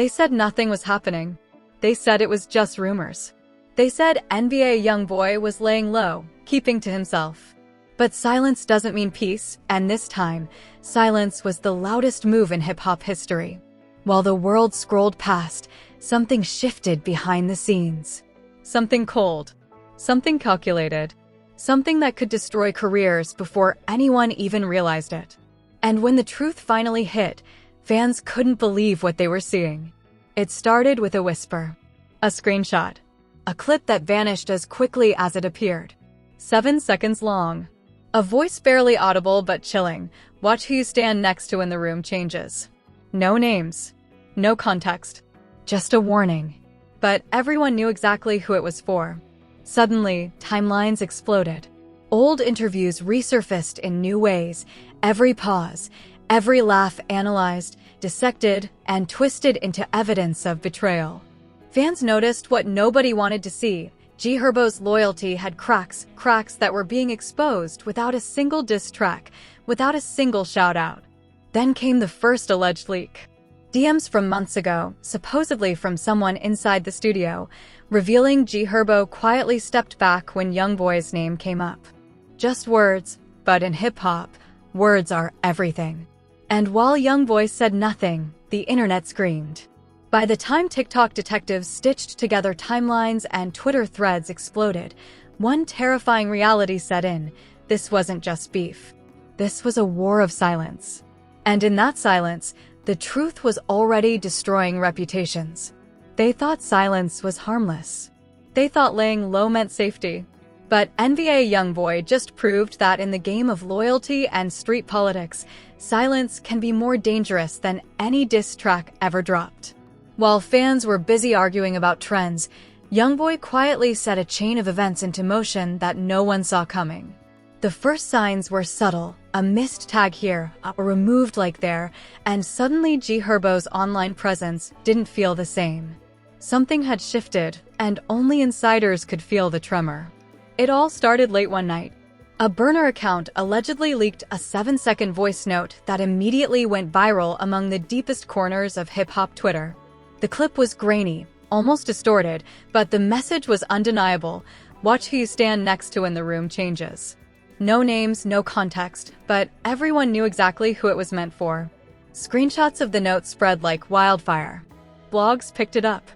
They said nothing was happening. They said it was just rumors. They said NBA YoungBoy was laying low, keeping to himself. But silence doesn't mean peace, and this time, silence was the loudest move in hip-hop history. While the world scrolled past, something shifted behind the scenes. Something cold. Something calculated. Something that could destroy careers before anyone even realized it. And when the truth finally hit, fans couldn't believe what they were seeing. It started with a whisper. A screenshot. A clip that vanished as quickly as it appeared. 7 seconds long. A voice barely audible but chilling. Watch who you stand next to when the room changes. No names. No context. Just a warning. But everyone knew exactly who it was for. Suddenly, timelines exploded. Old interviews resurfaced in new ways. Every pause, every laugh analyzed, dissected, and twisted into evidence of betrayal. Fans noticed what nobody wanted to see. Herbo's loyalty had cracks that were being exposed without a single diss track, without a single shout-out. Then came the first alleged leak. DMs from months ago, supposedly from someone inside the studio, revealing Herbo quietly stepped back when YoungBoy's name came up. Just words, but in hip-hop, words are everything. And while YoungBoy said nothing, the internet screamed. By the time TikTok detectives stitched together timelines and Twitter threads exploded, one terrifying reality set in. This wasn't just beef. This was a war of silence. And in that silence, the truth was already destroying reputations. They thought silence was harmless. They thought laying low meant safety. But NBA YoungBoy just proved that in the game of loyalty and street politics, silence can be more dangerous than any diss track ever dropped. While fans were busy arguing about trends, YoungBoy quietly set a chain of events into motion that no one saw coming. The first signs were subtle, a missed tag here, a removed like there, and suddenly Herbo's online presence didn't feel the same. Something had shifted, and only insiders could feel the tremor. It all started late one night. A burner account allegedly leaked a 7-second voice note that immediately went viral among the deepest corners of hip-hop Twitter. The clip was grainy, almost distorted, but the message was undeniable. Watch who you stand next to when the room changes. No names, no context, but everyone knew exactly who it was meant for. Screenshots of the note spread like wildfire. Blogs picked it up.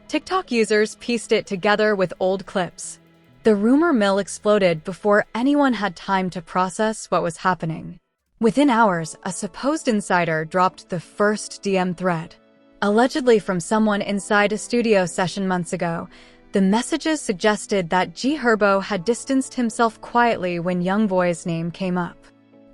TikTok users pieced it together with old clips. The rumor mill exploded before anyone had time to process what was happening. Within hours, a supposed insider dropped the first DM thread. Allegedly from someone inside a studio session months ago, the messages suggested that Herbo had distanced himself quietly when YoungBoy's name came up.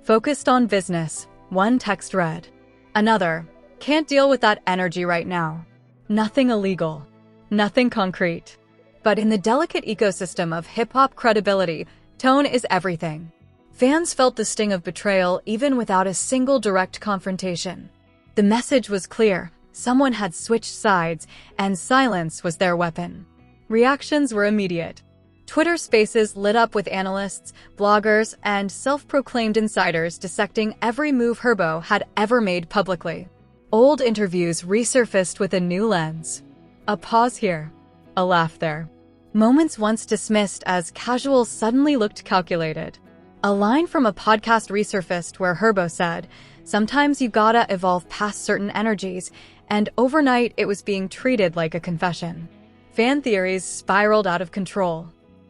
Focused on business, one text read. Another, can't deal with that energy right now. Nothing illegal. Nothing concrete. But in the delicate ecosystem of hip-hop credibility, tone is everything. Fans felt the sting of betrayal even without a single direct confrontation. The message was clear. Someone had switched sides, and silence was their weapon. Reactions were immediate. Twitter spaces lit up with analysts, bloggers, and self-proclaimed insiders dissecting every move Herbo had ever made publicly. Old interviews resurfaced with a new lens. A pause here. A laugh there. Moments once dismissed as casual suddenly looked calculated. A line from a podcast resurfaced where Herbo said, "Sometimes you gotta evolve past certain energies," and overnight it was being treated like a confession. Fan theories spiraled out of control.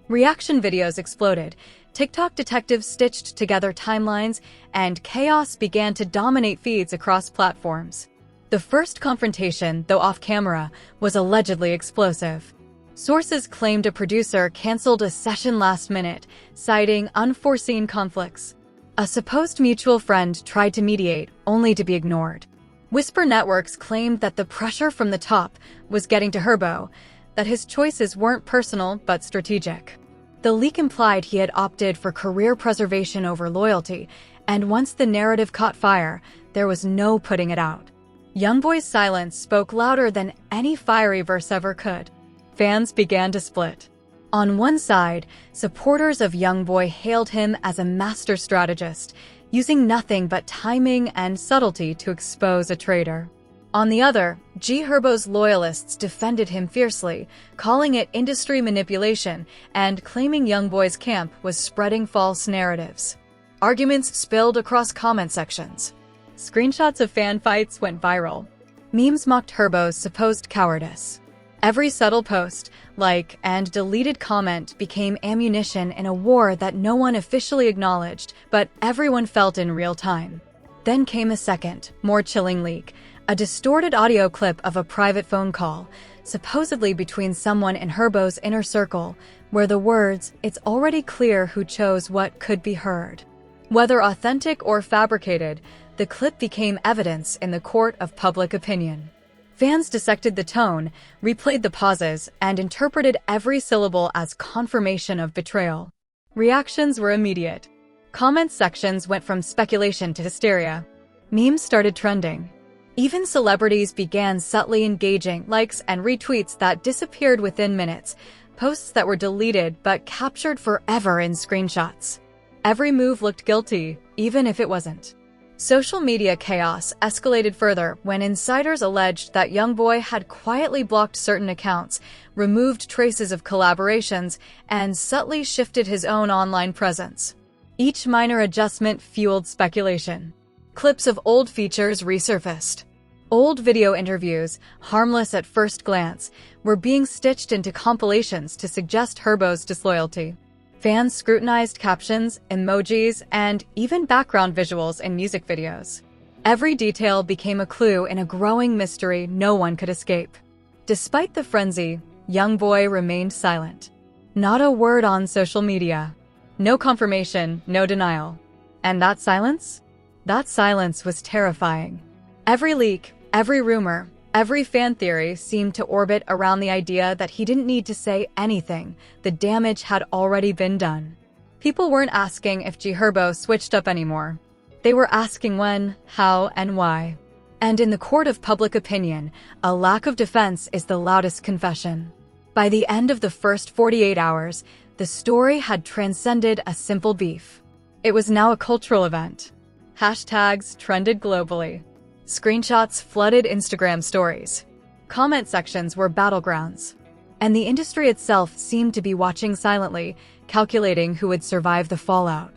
Reaction videos exploded, TikTok detectives stitched together timelines, and chaos began to dominate feeds across platforms. The first confrontation, though off-camera, was allegedly explosive. Sources claimed a producer canceled a session last minute, citing unforeseen conflicts. A supposed mutual friend tried to mediate, only to be ignored. Whisper networks claimed that the pressure from the top was getting to Herbo, that his choices weren't personal but strategic. The leak implied he had opted for career preservation over loyalty, and once the narrative caught fire, there was no putting it out. YoungBoy's silence spoke louder than any fiery verse ever could. Fans began to split. On one side, supporters of YoungBoy hailed him as a master strategist, using nothing but timing and subtlety to expose a traitor. On the other, G. Herbo's loyalists defended him fiercely, calling it industry manipulation and claiming YoungBoy's camp was spreading false narratives. Arguments spilled across comment sections. Screenshots of fan fights went viral. Memes mocked Herbo's supposed cowardice. Every subtle post, like, and deleted comment became ammunition in a war that no one officially acknowledged, but everyone felt in real time. Then came a second, more chilling leak, a distorted audio clip of a private phone call, supposedly between someone in Herbo's inner circle, where the words, "It's already clear who chose what," could be heard. Whether authentic or fabricated, the clip became evidence in the court of public opinion. Fans dissected the tone, replayed the pauses, and interpreted every syllable as confirmation of betrayal. Reactions were immediate. Comment sections went from speculation to hysteria. Memes started trending. Even celebrities began subtly engaging likes and retweets that disappeared within minutes, posts that were deleted but captured forever in screenshots. Every move looked guilty, even if it wasn't. Social media chaos escalated further when insiders alleged that YoungBoy had quietly blocked certain accounts, removed traces of collaborations, and subtly shifted his own online presence. Each minor adjustment fueled speculation. Clips of old features resurfaced. Old video interviews, harmless at first glance, were being stitched into compilations to suggest Herbo's disloyalty. Fans scrutinized captions, emojis, and even background visuals in music videos. Every detail became a clue in a growing mystery no one could escape. Despite the frenzy, YoungBoy remained silent. Not a word on social media. No confirmation, no denial. And that silence? That silence was terrifying. Every leak, every rumor, every fan theory seemed to orbit around the idea that he didn't need to say anything. The damage had already been done. People weren't asking if G. Herbo switched up anymore. They were asking when, how, and why. And in the court of public opinion, a lack of defense is the loudest confession. By the end of the first 48 hours, the story had transcended a simple beef. It was now a cultural event. Hashtags trended globally. Screenshots flooded Instagram stories. Comment sections were battlegrounds. And the industry itself seemed to be watching silently, calculating who would survive the fallout.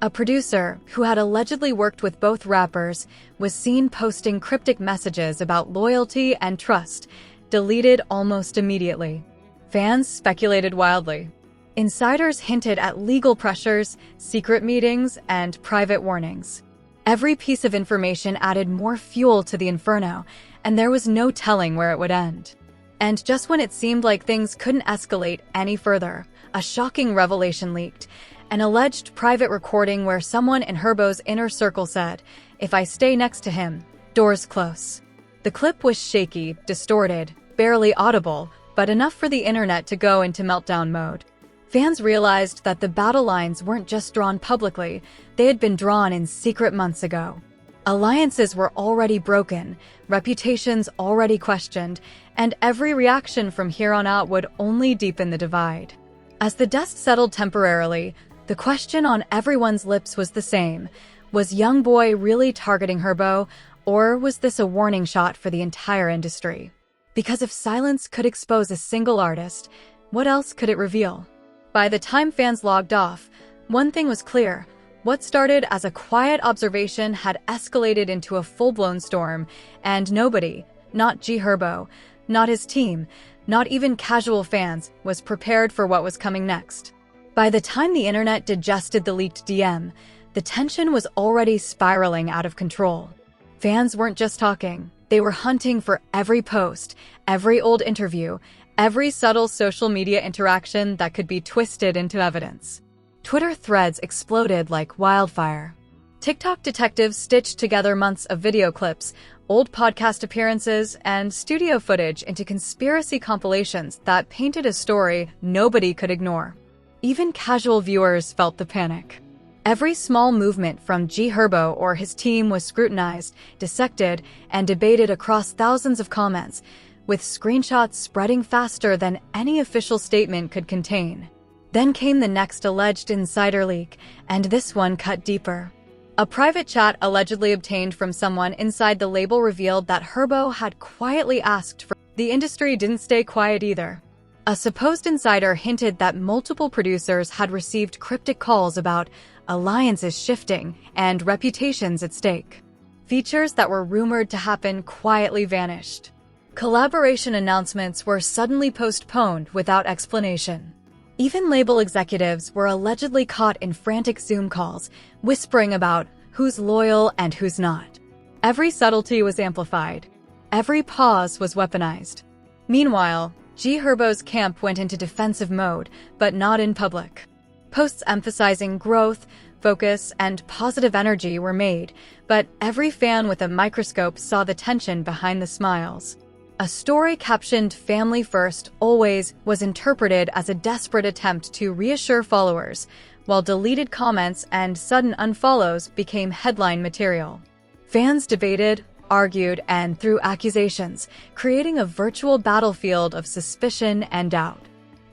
A producer, who had allegedly worked with both rappers, was seen posting cryptic messages about loyalty and trust, deleted almost immediately. Fans speculated wildly. Insiders hinted at legal pressures, secret meetings, and private warnings. Every piece of information added more fuel to the inferno, and there was no telling where it would end. And just when it seemed like things couldn't escalate any further, a shocking revelation leaked, an alleged private recording where someone in Herbo's inner circle said, "If I stay next to him, doors close." The clip was shaky, distorted, barely audible, but enough for the internet to go into meltdown mode. Fans realized that the battle lines weren't just drawn publicly, they had been drawn in secret months ago. Alliances were already broken, reputations already questioned, and every reaction from here on out would only deepen the divide. As the dust settled temporarily, the question on everyone's lips was the same. Was YoungBoy really targeting Herbo, or was this a warning shot for the entire industry? Because if silence could expose a single artist, what else could it reveal? By the time fans logged off, one thing was clear. What started as a quiet observation had escalated into a full-blown storm, and nobody, not G. Herbo, not his team, not even casual fans, was prepared for what was coming next. By the time the internet digested the leaked DM, the tension was already spiraling out of control. Fans weren't just talking, they were hunting for every post, every old interview, every subtle social media interaction that could be twisted into evidence. Twitter threads exploded like wildfire. TikTok detectives stitched together months of video clips, old podcast appearances, and studio footage into conspiracy compilations that painted a story nobody could ignore. Even casual viewers felt the panic. Every small movement from G. Herbo or his team was scrutinized, dissected, and debated across thousands of comments, with screenshots spreading faster than any official statement could contain. Then came the next alleged insider leak, and this one cut deeper. A private chat allegedly obtained from someone inside the label revealed that Herbo had quietly asked for. The industry didn't stay quiet either. A supposed insider hinted that multiple producers had received cryptic calls about alliances shifting and reputations at stake. Features that were rumored to happen quietly vanished. Collaboration announcements were suddenly postponed without explanation. Even label executives were allegedly caught in frantic Zoom calls, whispering about who's loyal and who's not. Every subtlety was amplified. Every pause was weaponized. Meanwhile, Herbo's camp went into defensive mode, but not in public. Posts emphasizing growth, focus, and positive energy were made, but every fan with a microscope saw the tension behind the smiles. A story captioned "Family First Always" was interpreted as a desperate attempt to reassure followers, while deleted comments and sudden unfollows became headline material. Fans debated, argued, and threw accusations, creating a virtual battlefield of suspicion and doubt.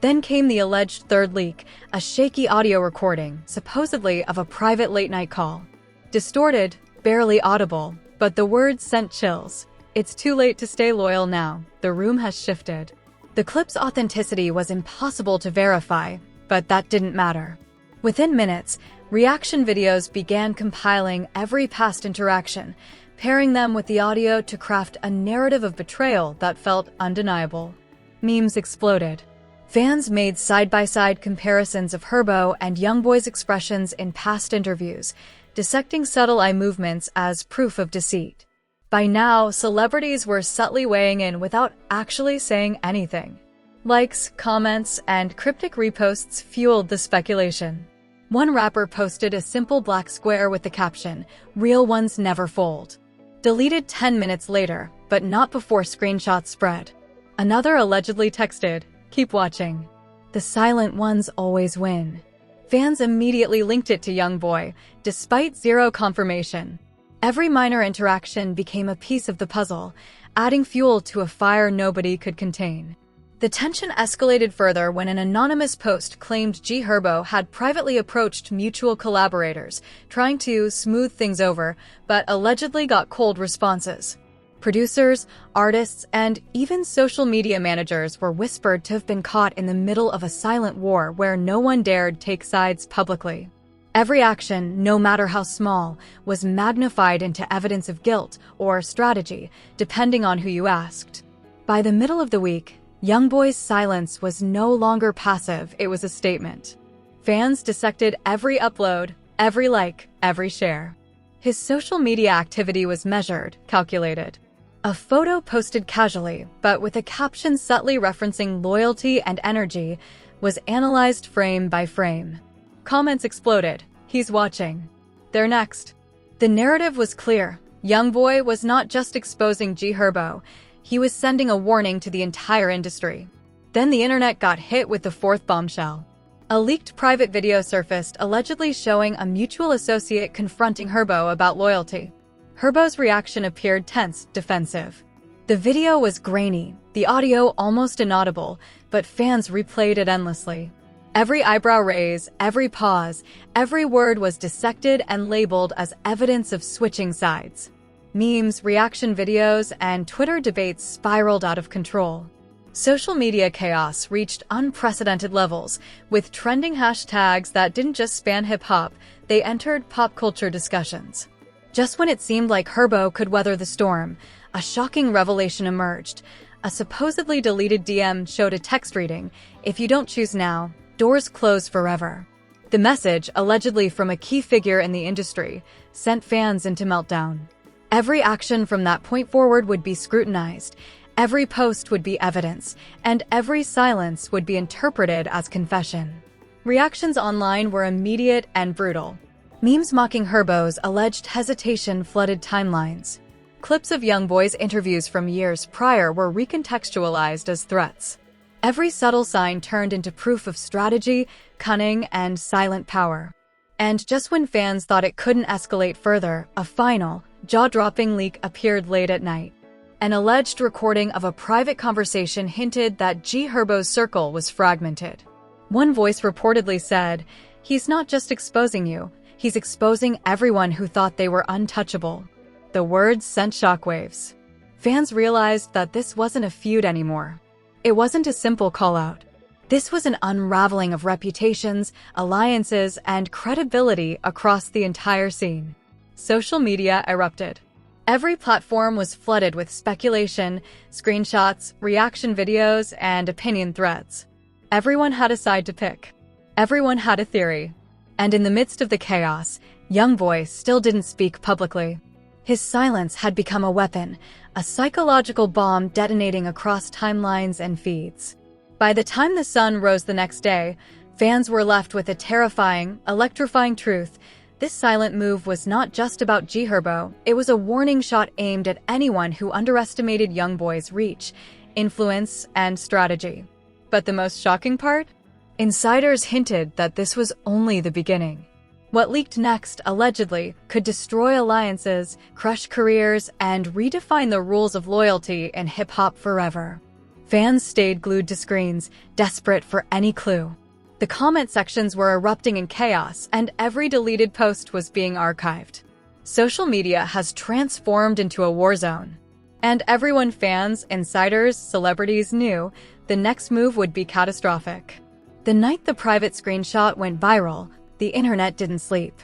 Then came the alleged third leak, a shaky audio recording, supposedly of a private late-night call. Distorted, barely audible, but the words sent chills. "It's too late to stay loyal now. The room has shifted." The clip's authenticity was impossible to verify, but that didn't matter. Within minutes, reaction videos began compiling every past interaction, pairing them with the audio to craft a narrative of betrayal that felt undeniable. Memes exploded. Fans made side-by-side comparisons of Herbo and YoungBoy's expressions in past interviews, dissecting subtle eye movements as proof of deceit. By now, celebrities were subtly weighing in without actually saying anything. Likes, comments, and cryptic reposts fueled the speculation. One rapper posted a simple black square with the caption, "Real ones never fold." Deleted 10 minutes later, but not before screenshots spread. Another allegedly texted, "Keep watching. The silent ones always win." Fans immediately linked it to YoungBoy, despite zero confirmation. Every minor interaction became a piece of the puzzle, adding fuel to a fire nobody could contain. The tension escalated further when an anonymous post claimed Herbo had privately approached mutual collaborators, trying to smooth things over, but allegedly got cold responses. Producers, artists, and even social media managers were whispered to have been caught in the middle of a silent war where no one dared take sides publicly. Every action, no matter how small, was magnified into evidence of guilt or strategy, depending on who you asked. By the middle of the week, YoungBoy's silence was no longer passive, it was a statement. Fans dissected every upload, every like, every share. His social media activity was measured, calculated. A photo posted casually, but with a caption subtly referencing loyalty and energy, was analyzed frame by frame. Comments exploded. "He's watching. They're next." The narrative was clear. YoungBoy was not just exposing Herbo, he was sending a warning to the entire industry. Then the internet got hit with the fourth bombshell. A leaked private video surfaced allegedly showing a mutual associate confronting Herbo about loyalty. Herbo's reaction appeared tense, defensive. The video was grainy, the audio almost inaudible, but fans replayed it endlessly. Every eyebrow raise, every pause, every word was dissected and labeled as evidence of switching sides. Memes, reaction videos, and Twitter debates spiraled out of control. Social media chaos reached unprecedented levels, with trending hashtags that didn't just span hip-hop, they entered pop culture discussions. Just when it seemed like Herbo could weather the storm, a shocking revelation emerged. A supposedly deleted DM showed a text reading, "If you don't choose now, doors close forever." The message, allegedly from a key figure in the industry, sent fans into meltdown. Every action from that point forward would be scrutinized, every post would be evidence, and every silence would be interpreted as confession. Reactions online were immediate and brutal. Memes mocking Herbo's alleged hesitation flooded timelines. Clips of YoungBoy's interviews from years prior were recontextualized as threats. Every subtle sign turned into proof of strategy, cunning, and silent power. And just when fans thought it couldn't escalate further, a final, jaw-dropping leak appeared late at night. An alleged recording of a private conversation hinted that Herbo's circle was fragmented. One voice reportedly said, "He's not just exposing you, He's exposing everyone who thought they were untouchable. The words sent shockwaves. Fans realized that this wasn't a feud anymore. It wasn't a simple call-out. This was an unraveling of reputations, alliances, and credibility across the entire scene. Social media erupted. Every platform was flooded with speculation, screenshots, reaction videos, and opinion threads. Everyone had a side to pick. Everyone had a theory. And in the midst of the chaos, YoungBoy still didn't speak publicly. His silence had become a weapon, a psychological bomb detonating across timelines and feeds. By the time the sun rose the next day, fans were left with a terrifying, electrifying truth. This silent move was not just about Herbo, it was a warning shot aimed at anyone who underestimated YoungBoy's reach, influence, and strategy. But the most shocking part? Insiders hinted that this was only the beginning. What leaked next, allegedly, could destroy alliances, crush careers, and redefine the rules of loyalty in hip-hop forever. Fans stayed glued to screens, desperate for any clue. The comment sections were erupting in chaos, and every deleted post was being archived. Social media has transformed into a war zone. And everyone, fans, insiders, celebrities, knew the next move would be catastrophic. The night the private screenshot went viral, the internet didn't sleep.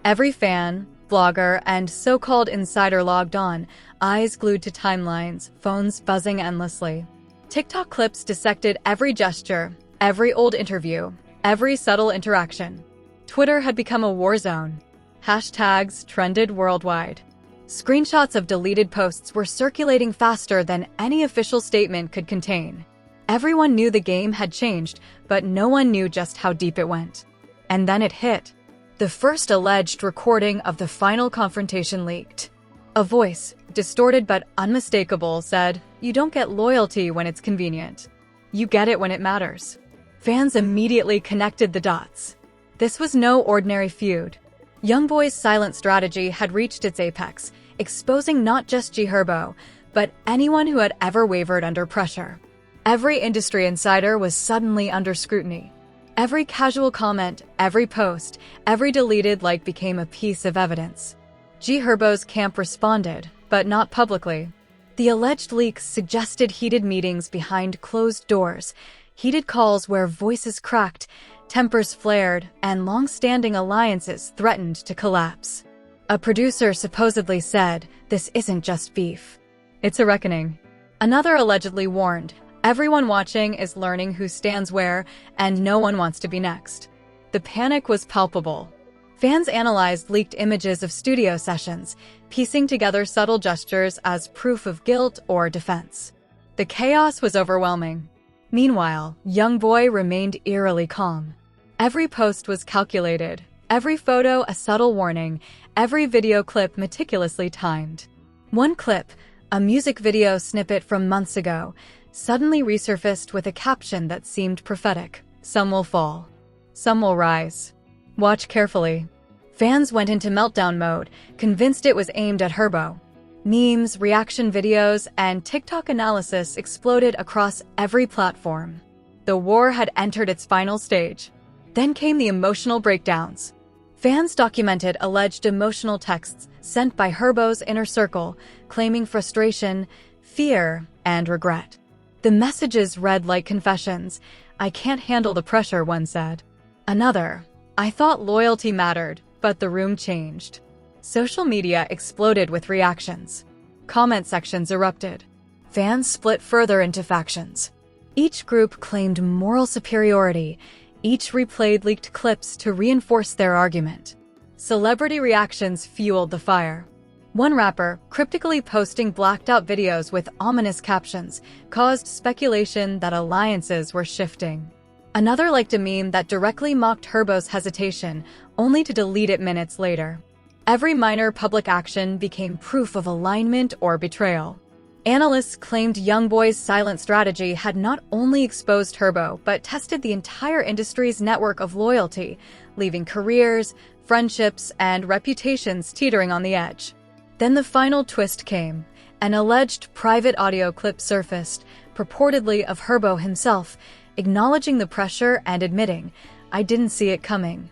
Every fan, blogger, and so-called insider logged on, eyes glued to timelines, phones buzzing endlessly. TikTok clips dissected every gesture, every old interview, every subtle interaction. Twitter had become a war zone. Hashtags trended worldwide. Screenshots of deleted posts were circulating faster than any official statement could contain. Everyone knew the game had changed, but no one knew just how deep it went. And then it hit. The first alleged recording of the final confrontation leaked. A voice, distorted but unmistakable, said, "You don't get loyalty when it's convenient. You get it when it matters." Fans immediately connected the dots. This was no ordinary feud. YoungBoy's silent strategy had reached its apex, exposing not just Herbo, but anyone who had ever wavered under pressure. Every industry insider was suddenly under scrutiny. Every casual comment, every post, every deleted like became a piece of evidence. Herbo's camp responded, but not publicly. The alleged leaks suggested heated meetings behind closed doors, heated calls where voices cracked, tempers flared, and long-standing alliances threatened to collapse. A producer supposedly said, "This isn't just beef. It's a reckoning." Another allegedly warned, "Everyone watching is learning who stands where, and no one wants to be next." The panic was palpable. Fans analyzed leaked images of studio sessions, piecing together subtle gestures as proof of guilt or defense. The chaos was overwhelming. Meanwhile, YoungBoy remained eerily calm. Every post was calculated, every photo a subtle warning, every video clip meticulously timed. One clip, a music video snippet from months ago, suddenly resurfaced with a caption that seemed prophetic. "Some will fall. Some will rise. Watch carefully." Fans went into meltdown mode, convinced it was aimed at Herbo. Memes, reaction videos, and TikTok analysis exploded across every platform. The war had entered its final stage. Then came the emotional breakdowns. Fans documented alleged emotional texts sent by Herbo's inner circle, claiming frustration, fear, and regret. The messages read like confessions. "I can't handle the pressure," one said. Another, "I thought loyalty mattered, but the room changed." Social media exploded with reactions. Comment sections erupted. Fans split further into factions. Each group claimed moral superiority. Each replayed leaked clips to reinforce their argument. Celebrity reactions fueled the fire. One rapper, cryptically posting blacked-out videos with ominous captions, caused speculation that alliances were shifting. Another liked a meme that directly mocked Herbo's hesitation, only to delete it minutes later. Every minor public action became proof of alignment or betrayal. Analysts claimed YoungBoy's silent strategy had not only exposed Herbo, but tested the entire industry's network of loyalty, leaving careers, friendships, and reputations teetering on the edge. Then the final twist came. An alleged private audio clip surfaced, purportedly of Herbo himself, acknowledging the pressure and admitting, "I didn't see it coming.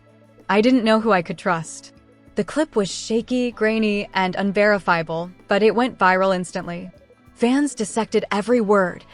I didn't know who I could trust." The clip was shaky, grainy, and unverifiable, but it went viral instantly. Fans dissected every word.